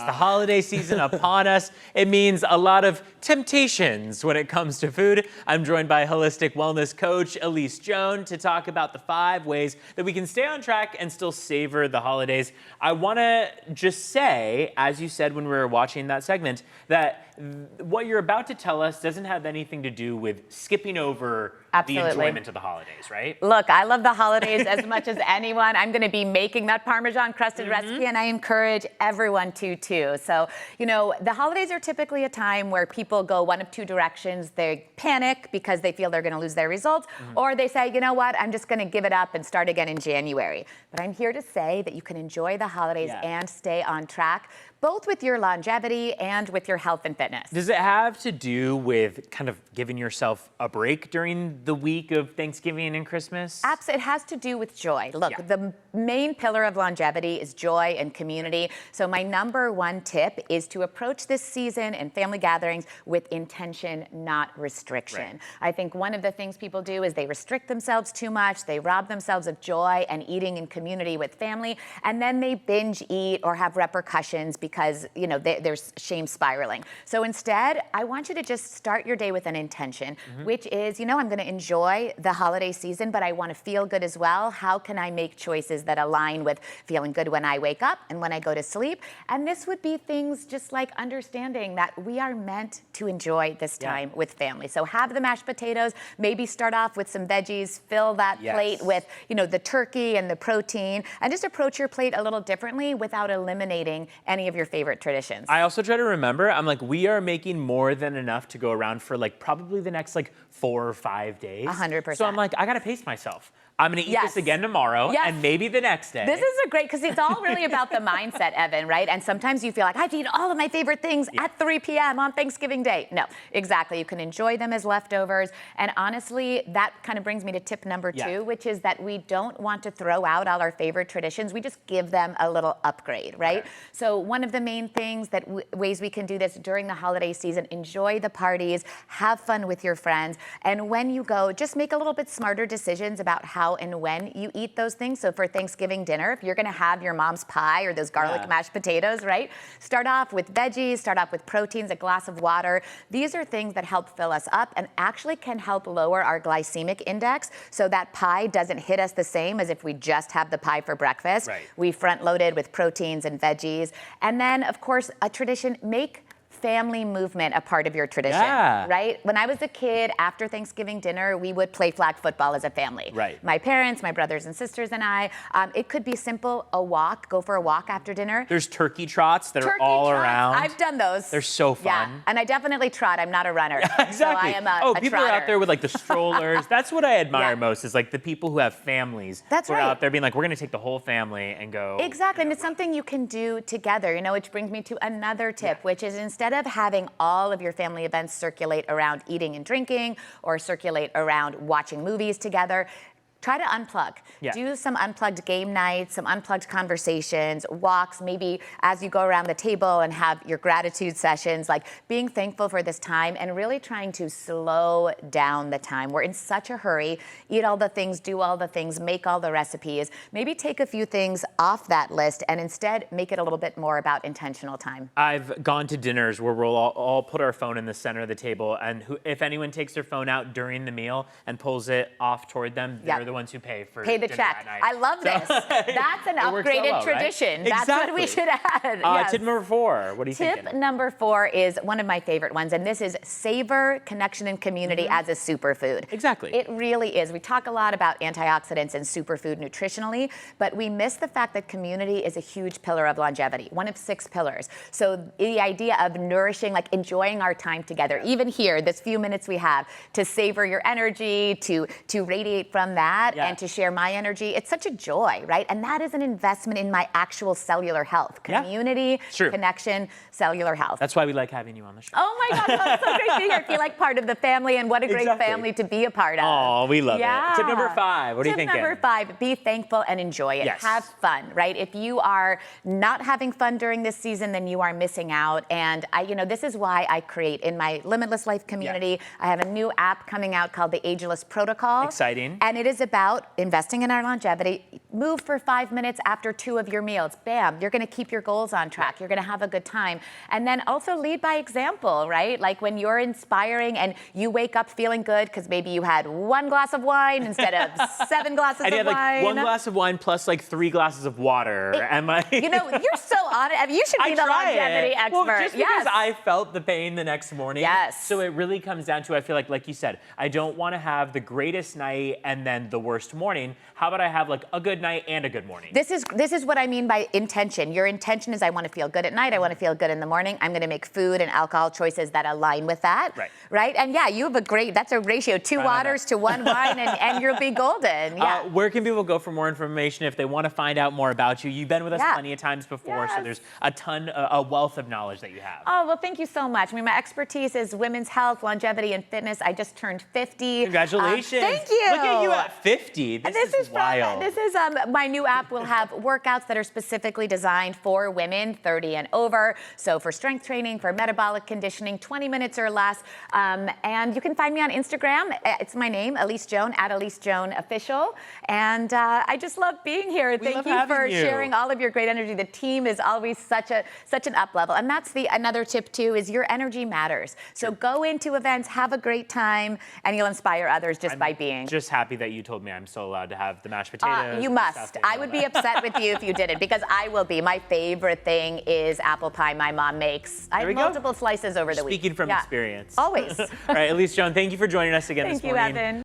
the holiday season upon us. It means a lot of temptations when it comes to food. I'm joined by holistic wellness coach Elise Joan to talk about the 5 ways that we can stay on track and still savor the holidays. I want to just say, as you said when we were watching that segment, that what you're about to tell us doesn't have anything to do with skipping over the enjoyment of the holidays, right? Look, I love the holidays as much as anyone. I'm going to be making that Parmesan crusted recipe, and I encourage everyone to too. So, you know, the holidays are typically a time where people go one of 2 directions. They panic because they feel they're going to lose their results, or they say, you know what, I'm just going to give it up and start again in January. But I'm here to say that you can enjoy the holidays and stay on track, both with your longevity and with your health and fitness. Does it have to do with kind of giving yourself a break during the week of Thanksgiving and Christmas? Absolutely. It has to do with joy. Look, the main pillar of longevity is joy and community. So my number 1 tip is to approach this season and family gatherings with intention, not restriction. Right. I think one of the things people do is they restrict themselves too much. They rob themselves of joy and eating in community with family, and then they binge eat or have repercussions because, you know, there's shame spiraling. So instead, I want you to just start your day with an intention, which is, you know, I'm going to enjoy the holiday season, but I want to feel good as well. How can I make choices that align with feeling good when I wake up and when I go to sleep? And this would be things just like understanding that we are meant to enjoy this time with family. So have the mashed potatoes, maybe start off with some veggies, fill that plate with, you know, the turkey and the protein, and just approach your plate a little differently without eliminating any of your favorite traditions. I also try to remember, I'm like, we are making more than enough to go around for like probably the next like 4 or 5 days. 100%. So I'm like, I got to pace myself. I'm going to eat this again tomorrow and maybe the next day. This is a great, because it's all really about the mindset, Evan, right? And sometimes you feel like, I have to eat all of my favorite things at 3 p.m. on Thanksgiving Day. No, exactly. You can enjoy them as leftovers. And honestly, that kind of brings me to tip number 2, which is that we don't want to throw out all our favorite traditions. We just give them a little upgrade, right? Okay. So one of the main things that ways we can do this during the holiday season, enjoy the parties, have fun with your friends. And when you go, just make a little bit smarter decisions about how and when you eat those things. So for Thanksgiving dinner, if you're going to have your mom's pie or those garlic mashed potatoes, right? Start off with veggies, start off with proteins, a glass of water. These are things that help fill us up and actually can help lower our glycemic index, so that pie doesn't hit us the same as if we just have the pie for breakfast. Right. We front loaded with proteins and veggies. And then, of course, a tradition, make family movement a part of your tradition, right? When I was a kid, after Thanksgiving dinner, we would play flag football as a family. Right. My parents, my brothers and sisters and I. It could be simple, a walk, go for a walk after dinner. There's turkey trots that are all around. I've done those. They're so fun. Yeah, and I definitely trot. I'm not a runner. Exactly. So I am a people trotter. are out there with like the strollers. That's what I admire most, is like the people who have families. That's who are out there being like, we're going to take the whole family and go. Exactly, and it's something you can do together, you know, which brings me to another tip, which is instead of having all of your family events circulate around eating and drinking or circulate around watching movies together, try to unplug. Do some unplugged game nights, some unplugged conversations, walks, maybe as you go around the table and have your gratitude sessions, like being thankful for this time and really trying to slow down the time. We're in such a hurry, eat all the things, do all the things, make all the recipes. Maybe take a few things off that list and instead make it a little bit more about intentional time. I've gone to dinners where we'll all put our phone in the center of the table, and if anyone takes their phone out during the meal and pulls it off toward them, they're the ones who pay the check. I love this. That's an upgraded tradition. Right? That's what we should add. Tip number 4. What do you think? Tip number 4 is one of my favorite ones, and this is savor connection and community as a superfood. Exactly. It really is. We talk a lot about antioxidants and superfood nutritionally, but we miss the fact that community is a huge pillar of longevity, one of 6 pillars. So the idea of nourishing, like enjoying our time together, even here, this few minutes we have, to savor your energy, to radiate from that, and to share my energy. It's such a joy, right? And that is an investment in my actual cellular health. Community, connection, cellular health. That's why we like having you on the show. Oh my God, that's so great to hear. I feel like part of the family, and what a great family to be a part of. Oh, we love it. Tip number 5, what do you think? Tip number 5, be thankful and enjoy it. Have fun, right? If you are not having fun during this season, then you are missing out. And this is why I create in my Limitless Life community, I have a new app coming out called the Ageless Protocol. Exciting. And it is about investing in our longevity. Move for 5 minutes after 2 of your meals. Bam, you're gonna keep your goals on track. You're gonna have a good time. And then also lead by example, right? Like when you're inspiring and you wake up feeling good because maybe you had 1 glass of wine instead of 7 glasses And you of had wine. like 1 glass of wine plus like 3 glasses of water. You know, you're so on it. I mean, you should be the longevity expert. Well, just because I felt the pain the next morning. Yes. So it really comes down to, I feel like you said, I don't want to have the greatest night and then the worst morning. How about I have like a good night and a good morning? This is what I mean by intention. Your intention is I want to feel good at night. I want to feel good in the morning. I'm going to make food and alcohol choices that align with that. Right? And yeah, you have that's a ratio, 2 waters to 1 wine and you'll be golden. Yeah. Where can people go for more information if they want to find out more about you? You've been with us plenty of times before, so there's a wealth of knowledge that you have. Oh, well, thank you so much. I mean, my expertise is women's health, longevity, and fitness. I just turned 50. Congratulations. Thank you. Look at you at 50. This is wild. This is my new app will have workouts that are specifically designed for women 30 and over. So for strength training, for metabolic conditioning, 20 minutes or less. And you can find me on Instagram. It's my name, Elise Joan, at Elise Joan Official. And I just love being here. Thank you for sharing all of your great energy. The team is always such an up level. And that's another tip too, is your energy matters. So go into events, have a great time, and you'll inspire others just by being. Just happy that you told me I'm still allowed to have the mashed potatoes. You must. I would be upset with you if you didn't, because I will be. My favorite thing is apple pie my mom makes. I have multiple slices over the week. Speaking from experience. Always. All right, Elise Joan, thank you for joining us again this morning. Thank you, Evan.